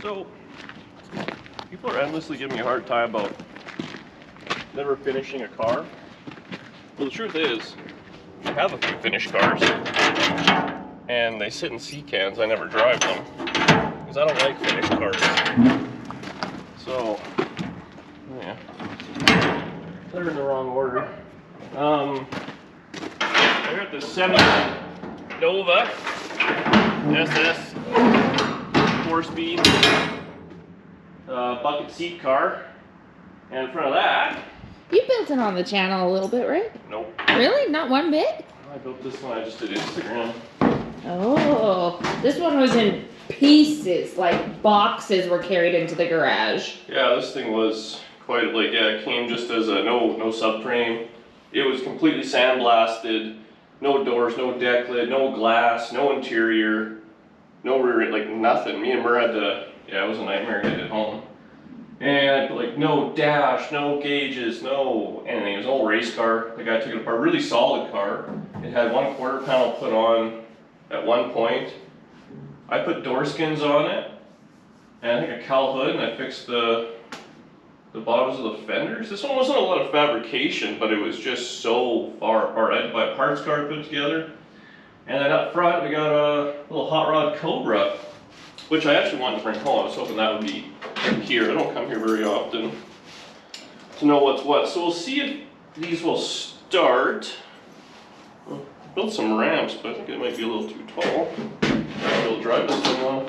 So, people are endlessly giving me a hard time about never finishing a car. Well, the truth is, I have a few finished cars, and they sit in sea cans. I never drive them, because I don't like finished cars. So, yeah, they're in the wrong order. I got this Nova SS 4-speed bucket seat car, and in front of that, you built it on the channel a little bit, right? Nope. Really? Not one bit? I built this one. I just did Instagram. Oh, this one was in pieces, like boxes were carried into the garage. Yeah, this thing was quite it came just as a no subframe. It was completely sandblasted, no doors, no deck lid, no glass, no interior, no rear, like nothing. Me and Mur had to, it was a nightmare getting it home. And like no dash, no gauges, no anything. It was an old race car. The guy took it apart. Really solid car. It had one quarter panel put on at one point. I put door skins on it, and I think a cowl hood, and I fixed the bottoms of the fenders. This one wasn't a lot of fabrication, but it was just so far apart. I had to buy a parts car to put together. And then up front, we got a little hot rod Cobra, which I actually wanted to bring home. I was hoping that would be here. I don't come here very often to know what's what. So we'll see if these will start. Well, built some ramps, but I think it might be a little too tall. I'll drive this thing on.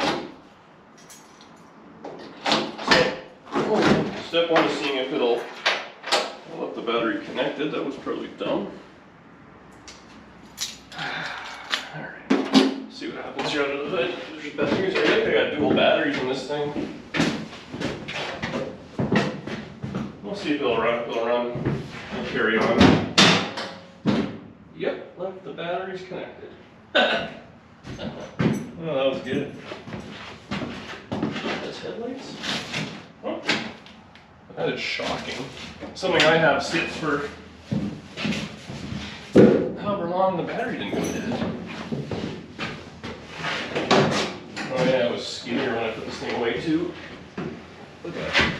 So, step one is seeing if it'll. I left the battery connected. That was probably dumb. Alright, see what happens here under the hood. There's batteries. I think I got dual batteries in this thing. We'll see if it'll run. If it'll run, we'll carry on. Yep, left the batteries connected. Oh, that was good. That's headlights? Oh, that is shocking. Something I have sits for however long the battery didn't go dead. Oh yeah, it was skinnier when I put this thing away too. Look at that.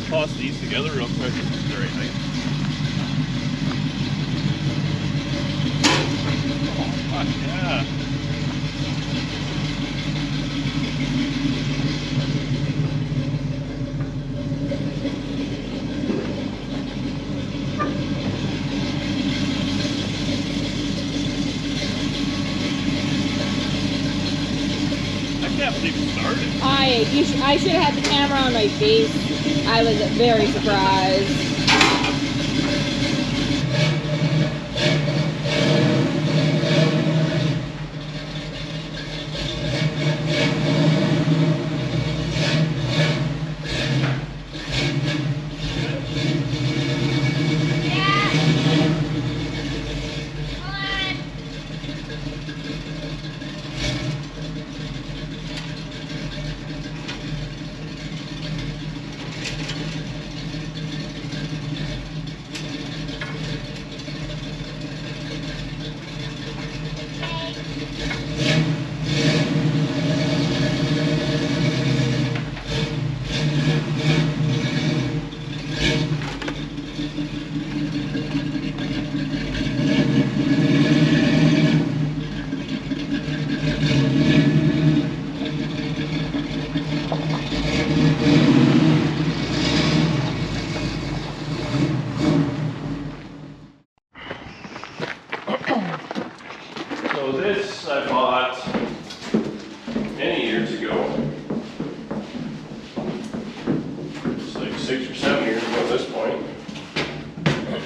Toss these together real quick. They're right nice. Oh, fuck yeah. I can't believe it started. I should have had the camera on my face. I was very surprised.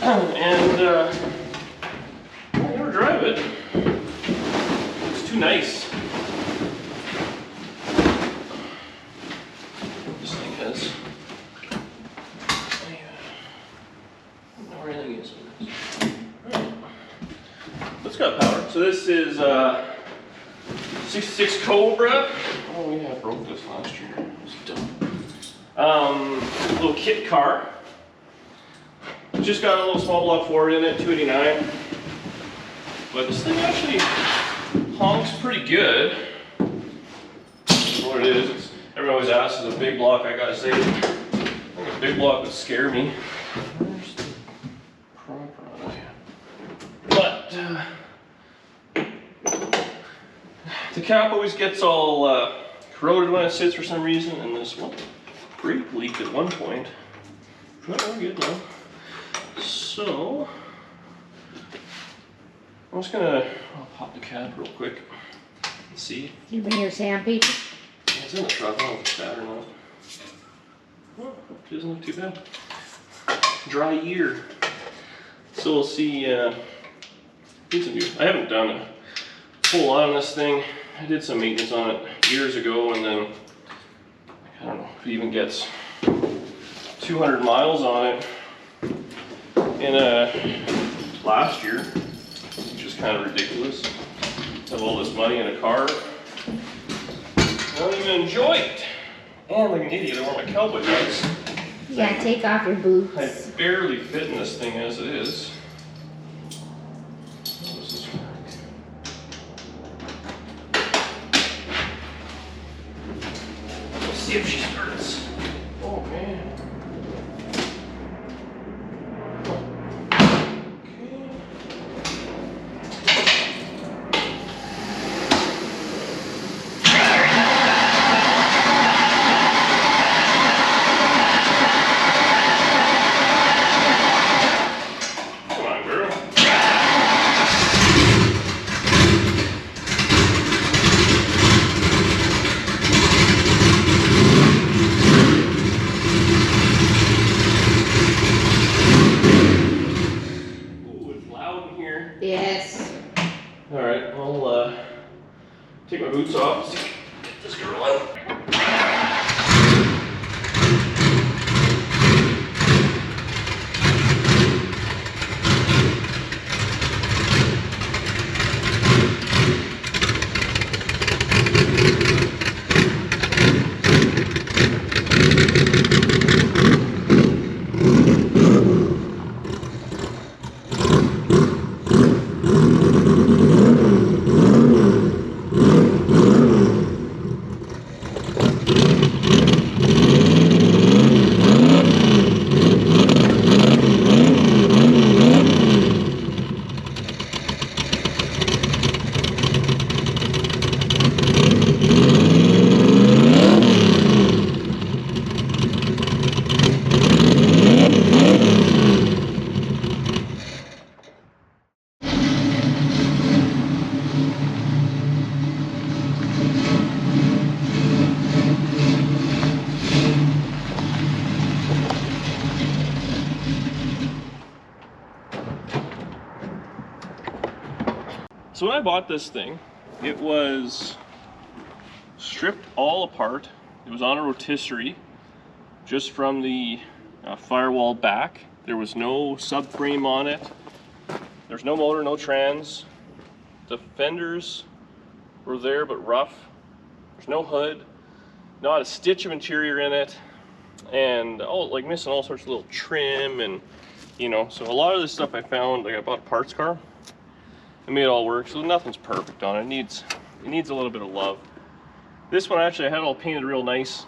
And I never drive it. It's too nice. This thing has. I don't know where anything is. Alright. It's got power. So this is 66 Cobra. Oh yeah, I broke this last year. It was dumb. Little kit car. Just got a little small block Ford in it, 289. But this thing actually honks pretty good. What it is, it's, everyone always asks, is a big block. I gotta say, I think a big block would scare me. Where's the proper one? But the cap always gets all corroded when it sits for some reason, and this one brake leaked at one point. But we're good now. So I'm just gonna pop the cap real quick and see. You bring your sandpaper? It's in the truck. I don't know if it's bad or not. Well, it doesn't look too bad. Dry year. So we'll see. I haven't done a whole lot on this thing. I did some maintenance on it years ago, and then I don't know if it even gets 200 miles on it in last year, which is kind of ridiculous. Have all this money in a car, don't even enjoy it. And like an idiot, I wore my cowboy boots. You gotta take off your boots. I barely fit in this thing as it is. How does this work? Let's see if she starts. Oh man. Yes. Alright, I'll take my boots off. Get this girl out. So when I bought this thing, it was stripped all apart. It was on a rotisserie, just from the firewall back. There was no subframe on it. There's no motor, no trans. The fenders were there, but rough. There's no hood, not a stitch of interior in it, and like missing all sorts of little trim, and you know, so a lot of this stuff I found, like I bought a parts car. I made it all work, so nothing's perfect on it. It needs a little bit of love. This one actually I had it all painted real nice.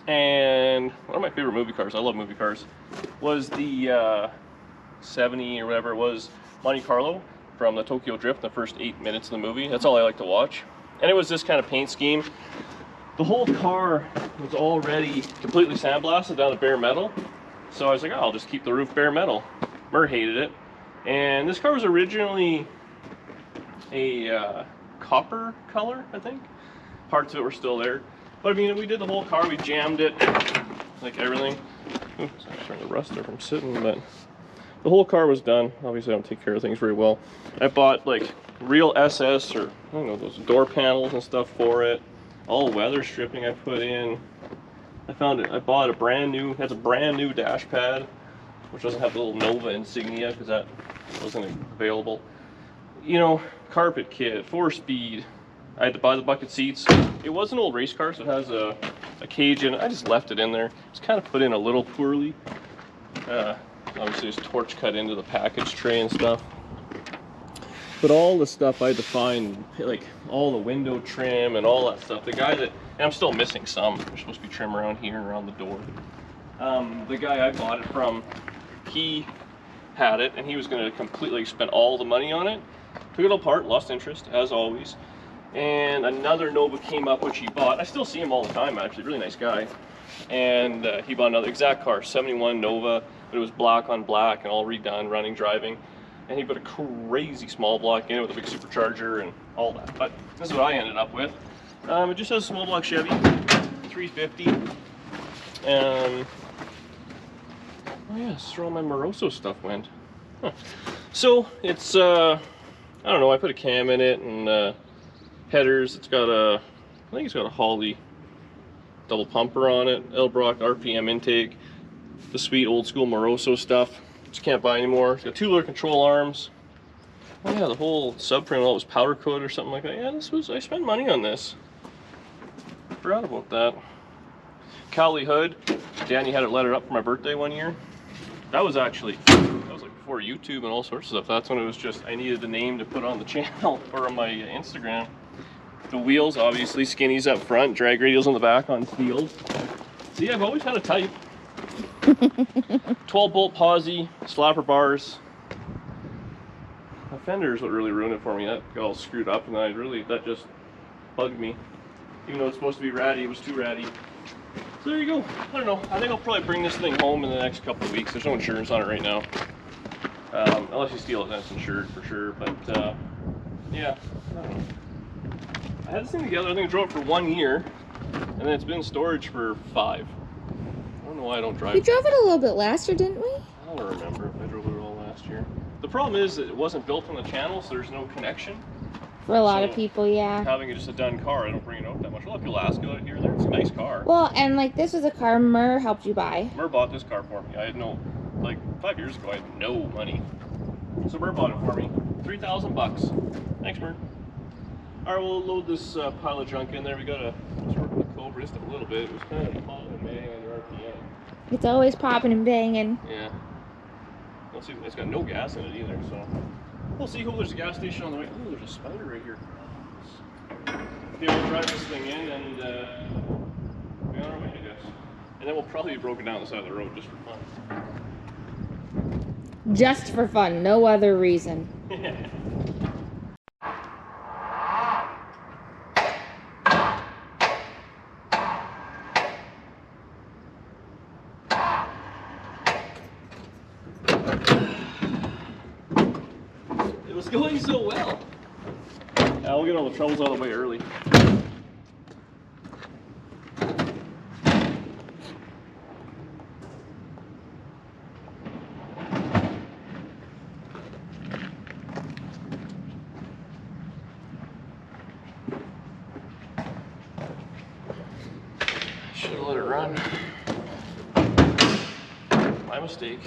And one of my favorite movie cars, I love movie cars, was the 70 or whatever it was, Monte Carlo from the Tokyo Drift, the first 8 minutes of the movie. That's all I like to watch. And it was this kind of paint scheme. The whole car was already completely sandblasted down to bare metal. So I was like, oh, I'll just keep the roof bare metal. Murr hated it. And this car was originally a copper color, I think. Parts of it were still there. But I mean, we did the whole car, we jammed it, like everything. Ooh, it's starting to rust there from sitting, but The whole car was done. Obviously I don't take care of things very well. I bought like real SS, or I don't know, those door panels and stuff for it. All weather stripping I put in. I bought a brand new, that's a brand new dash pad, which doesn't have the little Nova insignia because that wasn't available. You know, carpet kit, 4-speed. I had to buy the bucket seats. It was an old race car, so it has a cage in it. I just left it in there. It's kind of put in a little poorly. Obviously there's torch cut into the package tray and stuff. But all the stuff I had to find, like all the window trim and all that stuff. The guy that, and I'm still missing some. There's supposed to be trim around here and around the door. The guy I bought it from, he had it and he was going to completely spend all the money on it. Took it apart, lost interest as always. And another Nova came up, which he bought. I still see him all the time, actually, really nice guy. And he bought another exact car, 71 Nova, but it was black on black and all redone, running, driving. And he put a crazy small block in it with a big supercharger and all that. But this is what I ended up with. It just has a small block Chevy, 350. Oh yeah, this is where all my Moroso stuff went. Huh. So it's, I don't know, I put a cam in it and headers. It's got I think it's got a Holley double pumper on it, Elbrock RPM intake, the sweet old school Moroso stuff. Just can't buy anymore. It's got 2-liter control arms. Oh yeah, the whole subframe, all was powder coated or something like that. Yeah, I spent money on this. Forgot about that. Cowley hood. Danny had it lettered up for my birthday one year. That was like before YouTube and all sorts of stuff. That's when it was just, I needed a name to put on the channel or on my Instagram. The wheels, obviously, skinnies up front, drag radials on the back on steel. See, I've always had a type. 12-bolt posi, slapper bars. The fender is what really ruined it for me. That got all screwed up, and that just bugged me. Even though it's supposed to be ratty, it was too ratty. So there you go. I don't know. I think I'll probably bring this thing home in the next couple of weeks. There's no insurance on it right now. Unless you steal it, then it's insured for sure. But yeah, I don't know. I had this thing together. I think I drove it for 1 year, and then it's been in storage for 5. I don't know why I don't drive. We drove it a little bit last year, didn't we? I don't remember if I drove it all last year. The problem is that it wasn't built on the channel, so there's no connection. For a lot of people, yeah. Having it just a done car, I don't bring it out that much. A lot of people ask about it here and there. It's a nice car. Well, and like this was a car Mur helped you buy. Mur bought this car for me. I had no, like 5 years ago, I had no money. So Mur bought it for me. $3,000. Thanks, Mur. All right, we'll load this pile of junk in there. We gotta just work with the Cobra just a little bit. It was kind of popping and banging on the RPM. It's always popping and banging. Yeah. Let's see, it's got no gas in it either, so we'll see. Hope there's a gas station on the way. Oh, there's a spider right here. Okay, we'll drive this thing in and be on our way, I guess. And then we'll probably be broken down the side of the road just for fun. Just for fun, no other reason. It was going so well. Yeah, we'll get all the troubles out of the way early. Should have let it run. My mistake.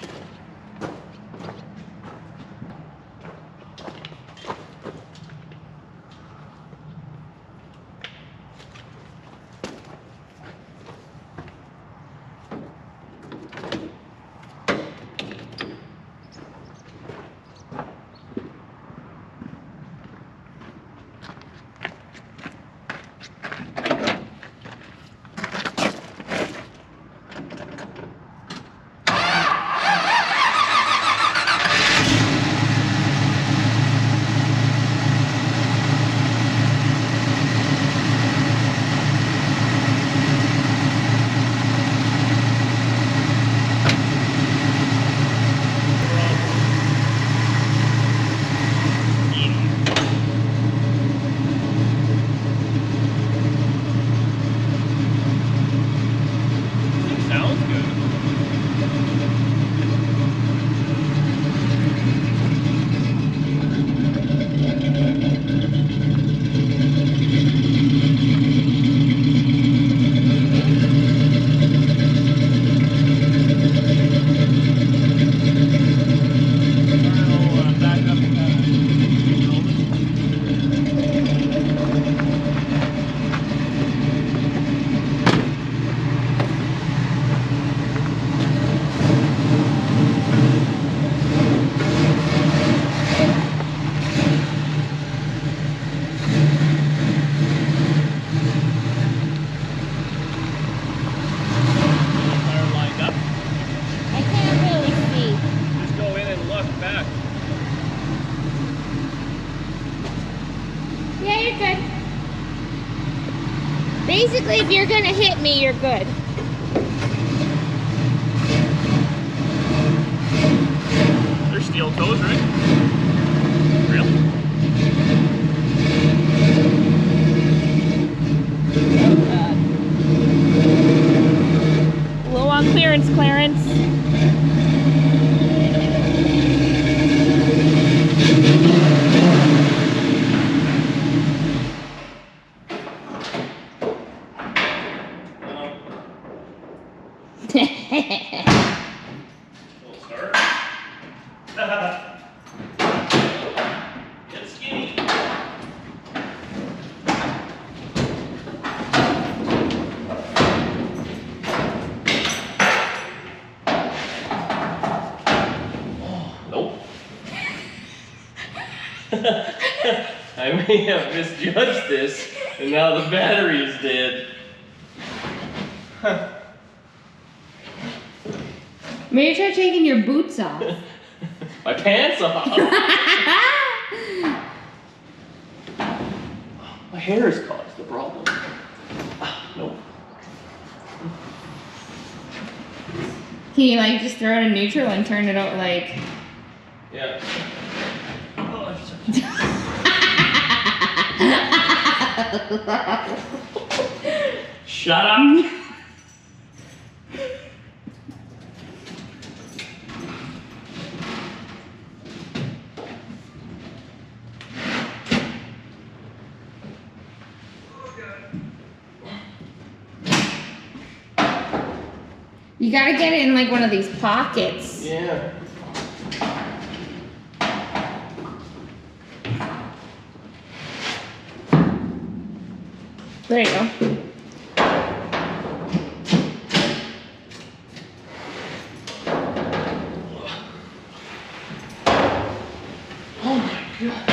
Basically, if you're gonna hit me, you're good. They're steel toes, right? Really? Low on clearance, Clarence. Little start. Get skinny. Nope. I may have misjudged this, and now the battery is dead. Maybe try taking your boots off. My pants off. My hair is caused the problem. Nope. Can you like just throw it in neutral and turn it out like? Yeah. Shut up. You gotta get it in like one of these pockets. Yeah. There you go. Oh my god.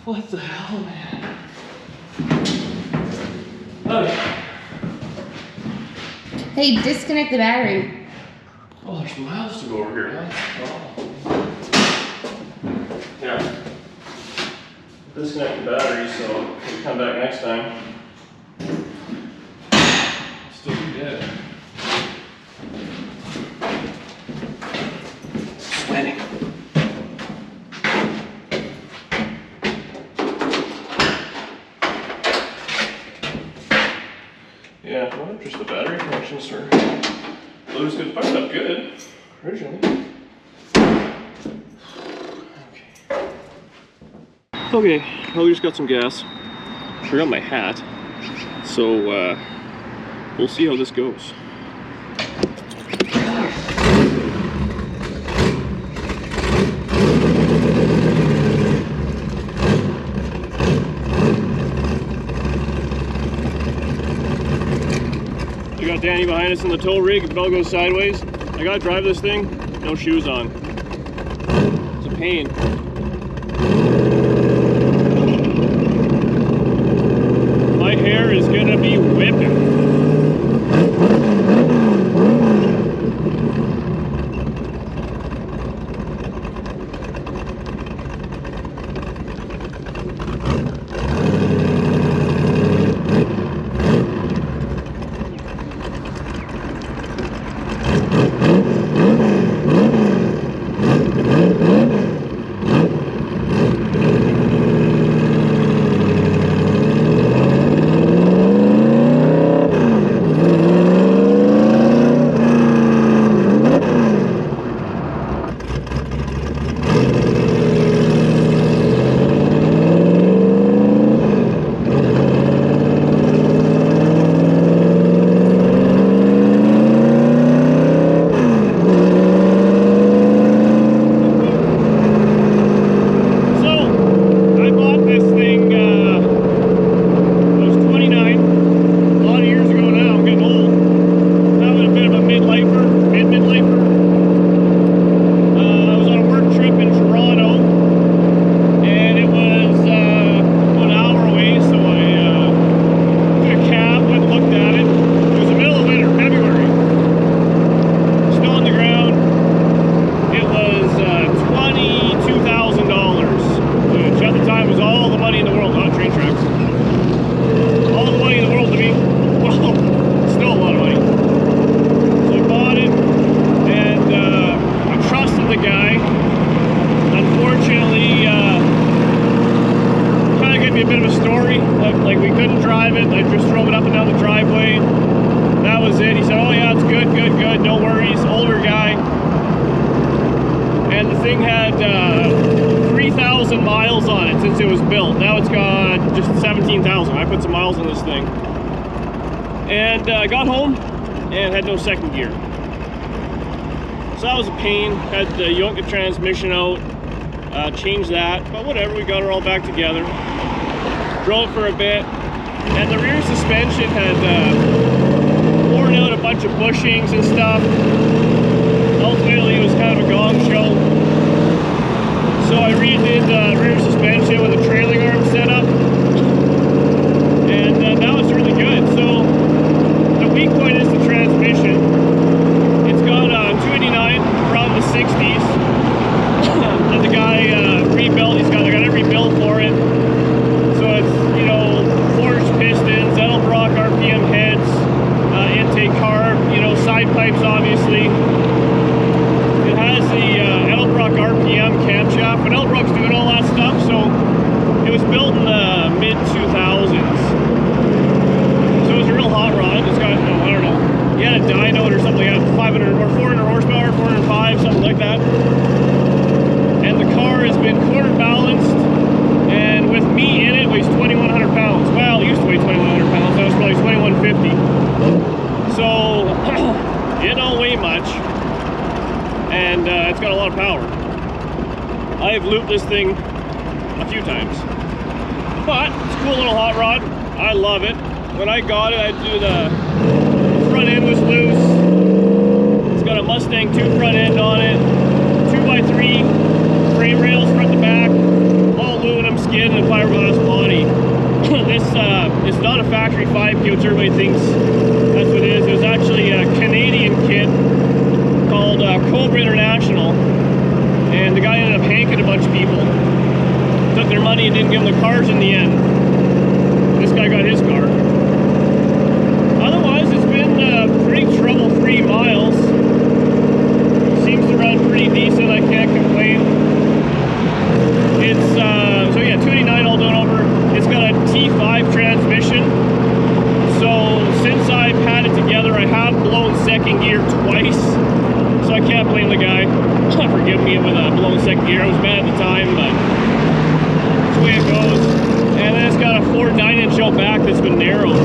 What the hell, man? Okay. Hey, disconnect the battery. Oh, there's miles to go over here, huh? Oh. Yeah. Disconnect the battery so we come back next time. Still be dead. Sweating. Yeah, I wonder if just the battery connections are loose. It fired up good originally. Okay, well, we just got some gas. Forgot my hat, so we'll see how this goes. We got Danny behind us in the tow rig. If the bell goes sideways, I gotta drive this thing, no shoes on. It's a pain. My hair is gonna be whipping. and the thing had 3,000 miles on it since it was built. Now it's got just 17,000. I put some miles on this thing. And I got home and had no second gear. So that was a pain. Had to yank the transmission out, change that, but whatever, we got her all back together. Drove for a bit, and the rear suspension had worn out a bunch of bushings and stuff. Ultimately, it was kind of a gong show. So I redid the rear suspension with a trailing arm setup, and now it's really good. So the weak point is the transmission. It's got a 289 from the 60s that the guy rebuilt. He's got a rebuild for it. So it's, you know, forged pistons, Edelbrock RPM heads, intake carb, you know, side pipes obviously. It has the Edelbrock RPM camshaft, but Edelbrock's doing all that stuff, so it was built in the mid-2000s. So it was a real hot rod. It's got, I don't know, he had a dyno or something, it had 500 or 400 horsepower, 405, something like that. And the car has been quarter balanced, and with me in it, weighs 2,100 pounds. Well, it used to weigh 2,100 pounds, that was probably 2,150. So, it don't weigh much, and it's got a lot of power. I've looped this thing a few times, but it's a cool little hot rod. I love it. When I got it, I'd do the front end was loose. It's got a Mustang 2 front end on it, 2x3 frame rails front to back, all aluminum skin and fiberglass body. This is not a factory 5K, which everybody thinks that's what it is. It was actually a Canadian kit called Cobra International, and the guy ended up hanking a bunch of people. Took their money and didn't give them the cars in the end. This guy got his car. Otherwise, it's been pretty trouble-free miles. Seems to run pretty decent, I can't complain. It's, so yeah, 289 all done over. It's got a T5 transmission. So since I've had it together, I have blown second gear twice. So I can't blame the guy. Forgive me with a blown second gear. I was mad at the time, but that's the way it goes. And then it's got a Ford 9-inch out back that's been narrowed.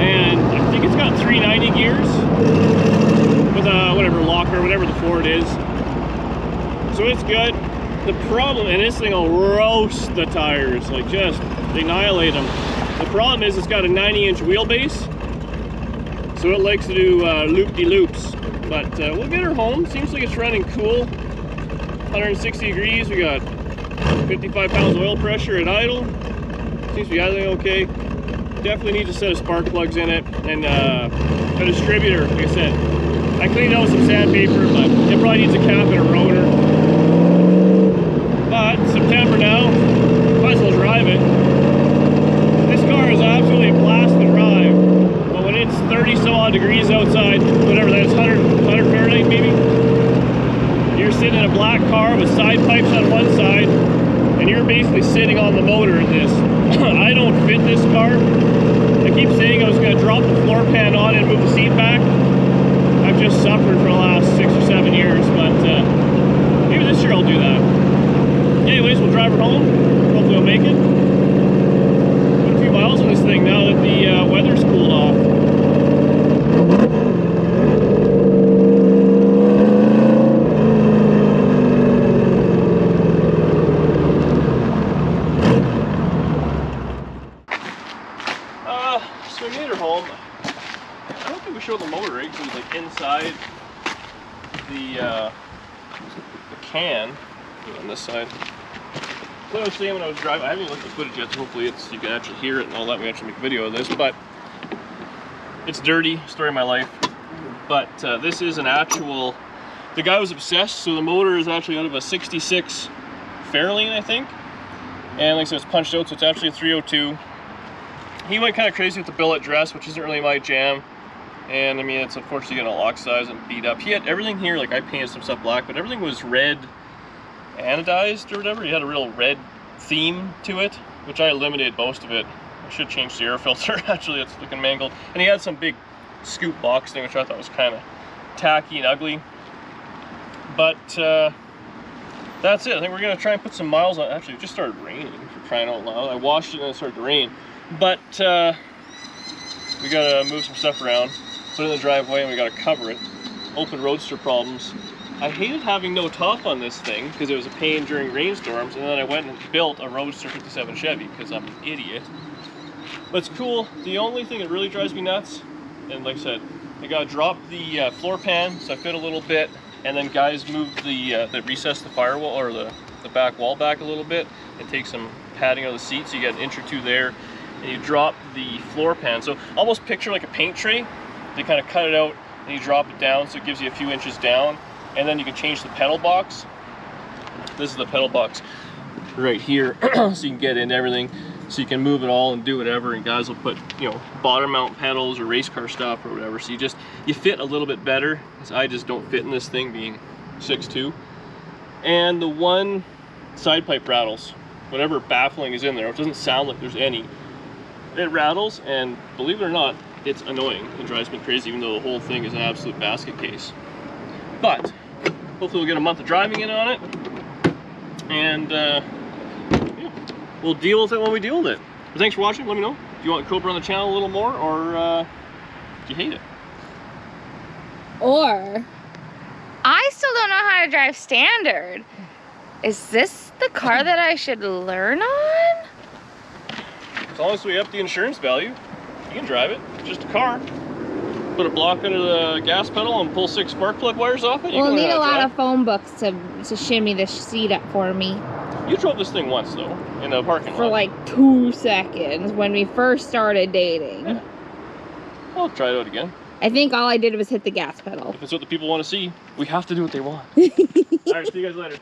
And I think it's got 390 gears with a whatever locker, whatever the Ford is. So it's good. The problem, and this thing will roast the tires, like just annihilate them. The problem is it's got a 90-inch wheelbase, so it likes to do loop-de-loops. But we'll get her home. Seems like it's running cool. 160 degrees. We got 55 pounds of oil pressure at idle. Seems to be idling okay. Definitely needs a set of spark plugs in it, and a distributor. Like I said, I cleaned out with some sandpaper, but it probably needs a cap and a rotor. But September now, might as well drive it. This car is absolutely a blast to drive, but when it's 30 some odd degrees outside, whatever that is, 100 Fahrenheit maybe, you're sitting in a black car with side pipes on one side, and you're basically sitting on the motor in this. I don't fit this car. I keep saying I was going to drop the floor pan on and move the seat back. I've just suffered for the last 6 or 7 years, but maybe this year I'll do that. Anyways, we'll drive her home. Hopefully I'll make it. Put a few miles on this thing now that the weather's cooled off. So we made her home. I don't think we showed the motor rig, because it was like inside the can on this side. What I was saying when I was driving, I haven't even looked at the footage yet, so hopefully you can actually hear it and all that. We actually make a video of this, but it's dirty, story of my life. But this is an actual, the guy was obsessed, so the motor is actually out of a 66 Fairlane, I think. And like I said, it's punched out, so it's actually a 302. He went kind of crazy with the billet dress, which isn't really my jam. And I mean, it's unfortunately getting all oxidized and beat up. He had everything here, like I painted some stuff black, but everything was red anodized or whatever. He had a real red theme to it, which I eliminated most of it. I should change the air filter, actually, it's looking mangled. And he had some big scoop box thing, which I thought was kind of tacky and ugly. But that's it. I think we're gonna try and put some miles on. Actually, it just started raining, for crying out loud. I washed it and it started to rain. But we gotta move some stuff around, put it in the driveway, and we gotta cover it. Open roadster problems. I hated having no top on this thing because it was a pain during rainstorms, and then I went and built a Roadster 57 Chevy because I'm an idiot. But it's cool. The only thing that really drives me nuts, and like I said, I gotta drop the floor pan so I fit a little bit, and then guys move the recess the firewall or the back wall back a little bit and take some padding out of the seat, so you got an inch or two there, and you drop the floor pan. So almost picture like a paint tray. They kind of cut it out and you drop it down so it gives you a few inches down, and then you can change the pedal box. This is the pedal box right here, so you can get into everything, so you can move it all and do whatever, and guys will put, you know, bottom mount pedals or race car stuff or whatever, so you fit a little bit better, because I just don't fit in this thing being 6'2". And the one side pipe rattles, whatever baffling is in there. It doesn't sound like there's any. It rattles, and believe it or not, it's annoying. It drives me crazy, even though the whole thing is an absolute basket case. But hopefully we'll get a month of driving in on it, and yeah, we'll deal with it when we deal with it. But thanks for watching. Let me know if you want Cobra on the channel a little more, or do you hate it? Or I still don't know how to drive standard. Is this the car that I should learn on? As long as we up the insurance value, you can drive it. It's just a car. Put a block under the gas pedal and pull 6 spark plug wires off it. We'll need a lot of phone books to shimmy the seat up for me. You drove this thing once though, in the parking lot. For like 2 seconds when we first started dating. Yeah. I'll try it out again. I think all I did was hit the gas pedal. If it's what the people want to see, we have to do what they want. Alright, see you guys later.